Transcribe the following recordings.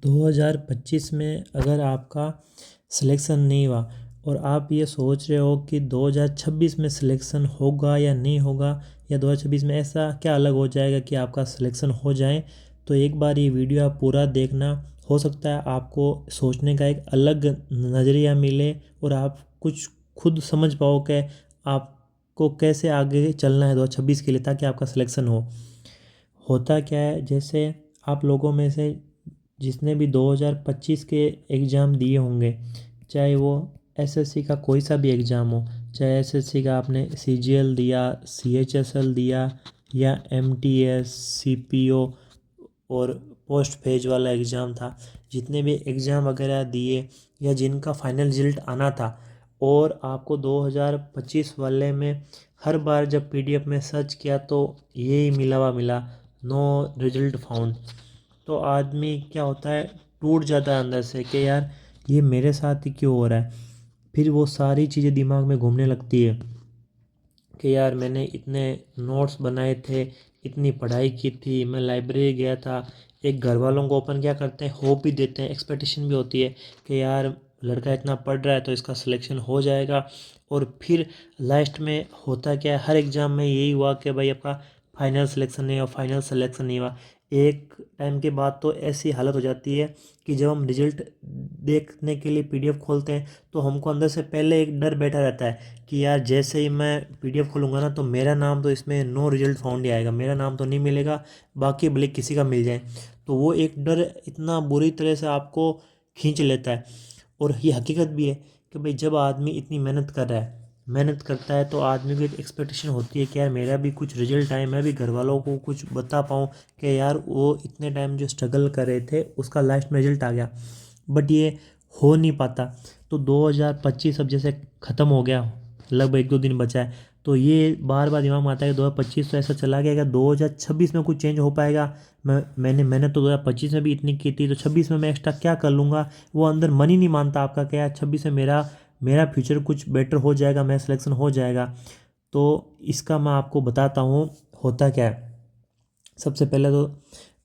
2025 में अगर आपका सिलेक्शन नहीं हुआ और आप ये सोच रहे हो कि 2026 में सिलेक्शन होगा या नहीं होगा, या 2026 में ऐसा क्या अलग हो जाएगा कि आपका सिलेक्शन हो जाए, तो एक बार ये वीडियो आप पूरा देखना। हो सकता है आपको सोचने का एक अलग नज़रिया मिले और आप कुछ खुद समझ पाओ कि आपको कैसे आगे चलना है 2026 के लिए, ताकि आपका सिलेक्शन हो। होता क्या है, जैसे आप लोगों में से जिसने भी 2025 के एग्ज़ाम दिए होंगे, चाहे वो एसएससी का कोई सा भी एग्ज़ाम हो, चाहे एसएससी का आपने सीजीएल दिया, सीएचएसएल दिया, या एमटीएस, सीपीओ और पोस्ट फेज वाला एग्ज़ाम था, जितने भी एग्ज़ाम वगैरह दिए या जिनका फाइनल रिजल्ट आना था, और आपको 2025 वाले में हर बार जब पीडीएफ में सर्च किया तो यही मिला, नो रिजल्ट फाउंड। तो आदमी क्या होता है, टूट जाता है अंदर से कि यार ये मेरे साथ ही क्यों हो रहा है। फिर वो सारी चीज़ें दिमाग में घूमने लगती है कि यार मैंने इतने नोट्स बनाए थे, इतनी पढ़ाई की थी, मैं लाइब्रेरी गया था। एक घर वालों को अपन क्या करते हैं, होप भी देते हैं, एक्सपेक्टेशन भी होती है कि यार लड़का इतना पढ़ रहा है तो इसका सिलेक्शन हो जाएगा। और फिर लास्ट में होता क्या है, हर एग्ज़ाम में यही हुआ कि भाई आपका फाइनल सिलेक्शन नहीं हुआ, फाइनल सिलेक्शन नहीं हुआ। एक टाइम के बाद तो ऐसी हालत हो जाती है कि जब हम रिजल्ट देखने के लिए पीडीएफ खोलते हैं तो हमको अंदर से पहले एक डर बैठा रहता है कि यार जैसे ही मैं पीडीएफ खोलूँगा ना तो मेरा नाम तो इसमें नो रिजल्ट फाउंड ही आएगा, मेरा नाम तो नहीं मिलेगा, बाकी भले किसी का मिल जाए। तो वो एक डर इतना बुरी तरह से आपको खींच लेता है। और ये हकीकत भी है कि भाई जब आदमी इतनी मेहनत कर रहा है, मेहनत करता है, तो आदमी को एक एक्सपेक्टेशन होती है कि यार मेरा भी कुछ रिजल्ट आए, मैं भी घर वालों को कुछ बता पाऊँ कि यार वो इतने टाइम जो स्ट्रगल कर रहे थे उसका लास्ट में रिजल्ट आ गया। बट ये हो नहीं पाता। तो 2025 अब जैसे ख़त्म हो गया, लगभग एक दो दिन बचा है, तो ये बार बार दिमाग में आता है कि 2025 तो ऐसा चला गया, 2026 में कुछ चेंज हो पाएगा। मैंने मेहनत तो 2025 में भी इतनी की थी, तो 26 में मैं एक्स्ट्रा क्या कर लूँगा। वो अंदर मन ही नहीं मानता आपका कि यार 26 में मेरा मेरा फ्यूचर कुछ बेटर हो जाएगा, मेरा सिलेक्शन हो जाएगा। तो इसका मैं आपको बताता हूँ होता क्या है। सबसे पहले तो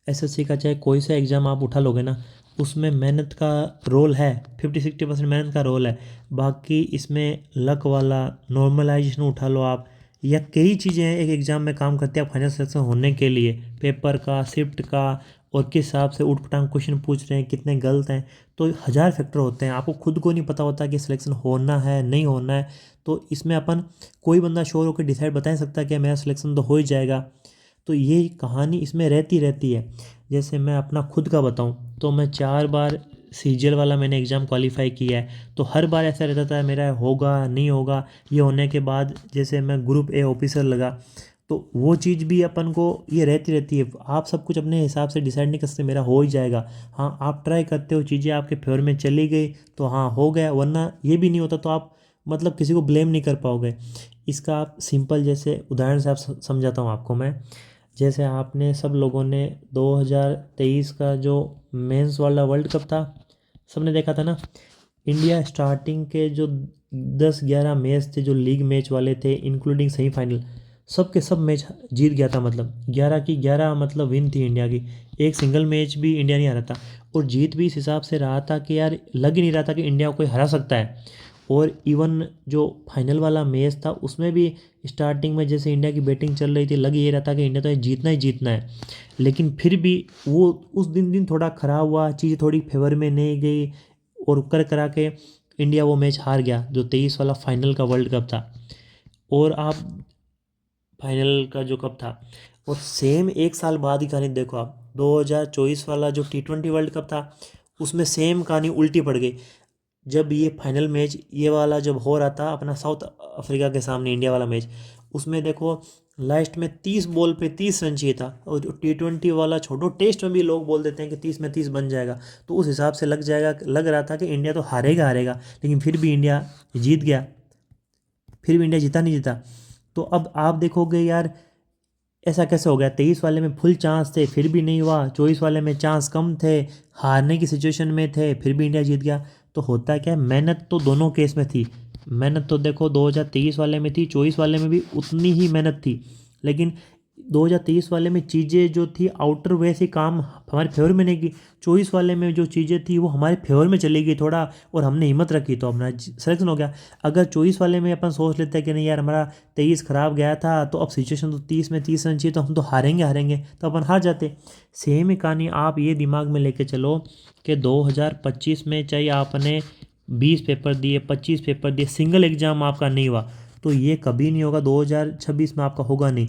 एसएससी का चाहे कोई सा एग्ज़ाम आप उठा लोगे ना, उसमें मेहनत का रोल है, 50-60% मेहनत का रोल है। बाकी इसमें लक वाला नॉर्मलाइजेशन उठा लो आप, या कई चीज़ें हैं एक एग्ज़ाम में काम करते हैं फाइनल सिलेक्शन होने के लिए, पेपर का, शिफ्ट का, और किस हिसाब से उठ पटांग क्वेश्चन पूछ रहे हैं, कितने गलत हैं। तो हज़ार फैक्टर होते हैं, आपको खुद को नहीं पता होता कि सिलेक्शन होना है नहीं होना है। तो इसमें अपन कोई बंदा श्योर होकर डिसाइड बता नहीं सकता कि मेरा सिलेक्शन तो हो ही जाएगा। तो ये कहानी इसमें रहती रहती है। जैसे मैं अपना खुद का बताऊं तो मैं 4 बार सीजीएल वाला मैंने एग्ज़ाम क्वालिफाई किया है। तो हर बार ऐसा रहता था मेरा होगा नहीं होगा। ये होने के बाद जैसे मैं ग्रुप ए ऑफिसर लगा, तो वो चीज़ भी अपन को ये रहती रहती है। आप सब कुछ अपने हिसाब से डिसाइड नहीं कर सकते मेरा हो ही जाएगा। हाँ, आप ट्राई करते हो, चीज़ें आपके फेवर में चली गई तो हाँ हो गया, वरना ये भी नहीं होता तो आप मतलब किसी को ब्लेम नहीं कर पाओगे। इसका आप सिंपल जैसे उदाहरण से आप समझाता हूँ आपको मैं। जैसे आपने सब लोगों ने 2023 का जो मेंस वाला वर्ल्ड कप था, सबने देखा था ना। इंडिया स्टार्टिंग के जो 10-11 मैच थे जो लीग मैच वाले थे, इंक्लूडिंग सेमीफाइनल, सब के सब मैच जीत गया था। मतलब 11 की 11 मतलब विन थी इंडिया की। एक सिंगल मैच भी इंडिया नहीं हारा था। और जीत भी इस हिसाब से रहा था कि यार लग ही नहीं रहा था कि इंडिया को कोई हरा सकता है। और इवन जो फाइनल वाला मैच था उसमें भी स्टार्टिंग में जैसे इंडिया की बैटिंग चल रही थी, लग ये रहा था कि इंडिया तो ये जीतना ही जीतना है। लेकिन फिर भी वो उस दिन थोड़ा ख़राब हुआ, चीज़ थोड़ी फेवर में नहीं गई, और कर करा के इंडिया वो मैच हार गया जो 23 वाला फाइनल का वर्ल्ड कप था। और आप फाइनल का जो कप था, और सेम एक साल बाद ही कहानी देखो आप, 2024 वाला जो T20 वर्ल्ड कप था, उसमें सेम कहानी उल्टी पड़ गई। जब ये फाइनल मैच ये वाला जब हो रहा था अपना साउथ अफ्रीका के सामने, इंडिया वाला मैच, उसमें देखो लास्ट में 30 बॉल पे 30 रन चाहिए था। और जो T20 वाला छोड़ो, टेस्ट में भी लोग बोल देते हैं कि 30 में 30 बन जाएगा। तो उस हिसाब से लग रहा था कि इंडिया तो हारेगा हारेगा, लेकिन फिर भी इंडिया जीत गया। फिर भी इंडिया जीता नहीं जीता। तो अब आप देखोगे यार ऐसा कैसे हो गया, 23 वाले में फुल चांस थे फिर भी नहीं हुआ, 24 वाले में चांस कम थे, हारने की सिचुएशन में थे, फिर भी इंडिया जीत गया। तो होता क्या है, मेहनत तो दोनों केस में थी। मेहनत तो देखो 2023 वाले में थी, 24 वाले में भी उतनी ही मेहनत थी। लेकिन 2023 वाले में चीज़ें जो थी आउटर वैसे काम हमारे फेवर में नहीं की, 24 वाले में जो चीज़ें थी वो हमारे फेवर में चली गई थोड़ा, और हमने हिम्मत रखी तो अपना सिलेक्शन हो गया। अगर 24 वाले में अपन सोच लेते हैं कि नहीं यार हमारा 23 खराब गया था, तो अब सिचुएशन तो 30 में 30 रन चाहिए, तो हम तो हारेंगे, तो अपन हार जाते। सेम ही कहानी आप ये दिमाग में लेके चलो कि 2025 में चाहे आपने 20 पेपर दिए, 25 पेपर दिए, सिंगल एग्ज़ाम आपका नहीं हुआ, तो ये कभी नहीं होगा, 2026 में आपका होगा नहीं।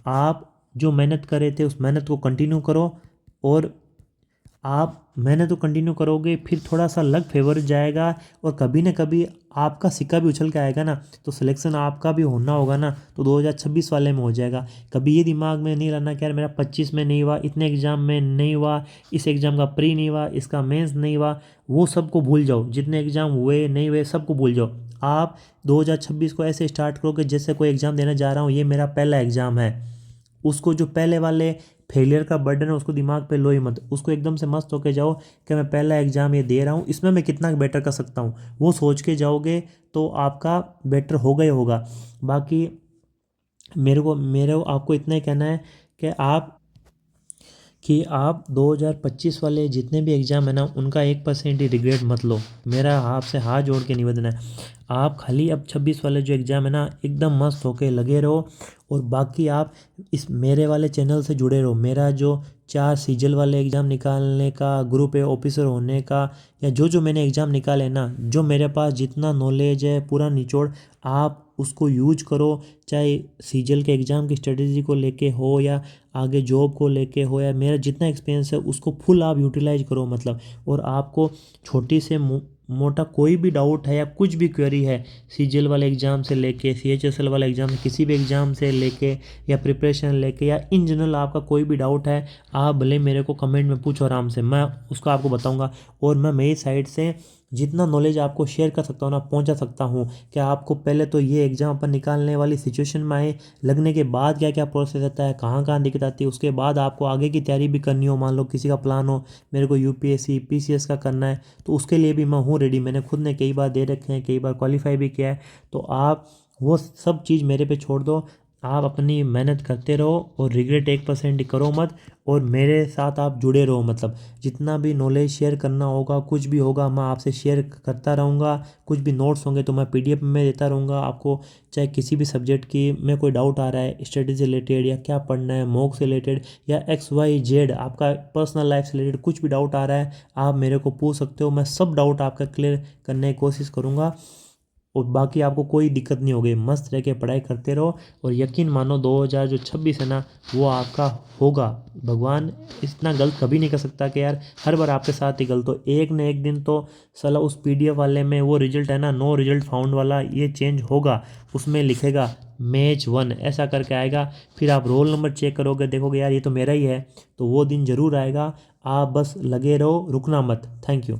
आप जो मेहनत कर रहे थे उस मेहनत को कंटिन्यू करो, और आप मेहनत तो कंटिन्यू करोगे, फिर थोड़ा सा लक फेवर जाएगा, और कभी ना कभी आपका सिक्का भी उछल के आएगा ना, तो सिलेक्शन आपका भी होना होगा ना, तो 2026 वाले में हो जाएगा। कभी ये दिमाग में नहीं रहना कि यार मेरा 25 में नहीं हुआ, इतने एग्ज़ाम में नहीं हुआ, इस एग्ज़ाम का प्री नहीं हुआ, इसका मेंस नहीं हुआ, वो सबको भूल जाओ, जितने एग्ज़ाम हुए नहीं हुए सबको भूल जाओ। आप 2026 को ऐसे स्टार्ट करो कि जैसे कोई एग्ज़ाम देने जा रहा हूँ, ये मेरा पहला एग्ज़ाम है। उसको जो पहले वाले फेलियर का बर्डन है उसको दिमाग पे लो ही मत, उसको एकदम से मस्त होके जाओ कि मैं पहला एग्ज़ाम ये दे रहा हूँ, इसमें मैं कितना बेटर कर सकता हूँ, वो सोच के जाओगे तो आपका बेटर होगा ही होगा। बाकी मेरे को आपको इतना ही कहना है कि आप 2025 वाले जितने भी एग्ज़ाम है ना, उनका 1% ही रिग्रेट मत लो। मेरा आपसे हाथ जोड़ के निवेदन है, आप खाली अब 26 वाले जो एग्ज़ाम है ना, एकदम मस्त होके लगे रहो, और बाकी आप इस मेरे वाले चैनल से जुड़े रहो। मेरा जो 4 सीजल वाले एग्ज़ाम निकालने का, ग्रुप ए ऑफिसर होने का, या जो मैंने एग्ज़ाम निकाले ना, जो मेरे पास जितना नॉलेज है पूरा निचोड़, आप उसको यूज करो, चाहे सीजल के एग्ज़ाम की स्ट्रेटेजी को लेके हो, या आगे जॉब को लेके हो, या मेरा जितना एक्सपीरियंस है उसको फुल आप यूटिलाइज करो मतलब। और आपको छोटी से मोटा कोई भी डाउट है या कुछ भी क्वेरी है, सीजीएल वाले एग्ज़ाम से लेके सीएचएसएल वाले एग्ज़ाम से, किसी भी एग्ज़ाम से लेके, या प्रिपरेशन लेके, या इन जनरल आपका कोई भी डाउट है, आप भले मेरे को कमेंट में पूछो आराम से, मैं उसको आपको बताऊंगा। और मैं मेरी साइड से जितना नॉलेज आपको शेयर कर सकता हूँ ना, पहुँचा सकता हूँ। कि आपको पहले तो ये एग्ज़ाम पर निकालने वाली सिचुएशन में आए, लगने के बाद क्या क्या प्रोसेस रहता है, कहाँ कहाँ दिक्कत आती है, उसके बाद आपको आगे की तैयारी भी करनी हो, मान लो किसी का प्लान हो मेरे को यूपीएससी पीसीएस का करना है, तो उसके लिए भी मैं हूँ रेडी। मैंने खुद ने कई बार दे रखे हैं, कई बार क्वालिफाई भी किया है। तो आप वो सब चीज़ मेरे पे छोड़ दो, आप अपनी मेहनत करते रहो, और रिग्रेट 1% करो मत, और मेरे साथ आप जुड़े रहो। मतलब जितना भी नॉलेज शेयर करना होगा, कुछ भी होगा, मैं आपसे शेयर करता रहूँगा। कुछ भी नोट्स होंगे तो मैं पीडीएफ में देता रहूँगा आपको, चाहे किसी भी सब्जेक्ट की में कोई डाउट आ रहा है, स्टडी से रिलेटेड, या क्या पढ़ना है मॉक से रिलेटेड, या XYZ आपका पर्सनल लाइफ से रिलेटेड कुछ भी डाउट आ रहा है, आप मेरे को पूछ सकते हो। मैं सब डाउट आपका क्लियर करने की कोशिश करूँगा, और बाकी आपको कोई दिक्कत नहीं होगी। मस्त रह के पढ़ाई करते रहो, और यकीन मानो 2026 है ना, वो आपका होगा। भगवान इतना गलत कभी नहीं कर सकता कि यार हर बार आपके साथ ही गलत हो। एक न एक दिन तो साला उस PDF वाले में वो रिजल्ट है ना, नो रिजल्ट फाउंड वाला, ये चेंज होगा। उसमें लिखेगा मैच 1 ऐसा करके आएगा। फिर आप रोल नंबर चेक करोगे, देखोगे यार ये तो मेरा ही है, तो वो दिन ज़रूर आएगा। आप बस लगे रहो, रुकना मत। Thank you.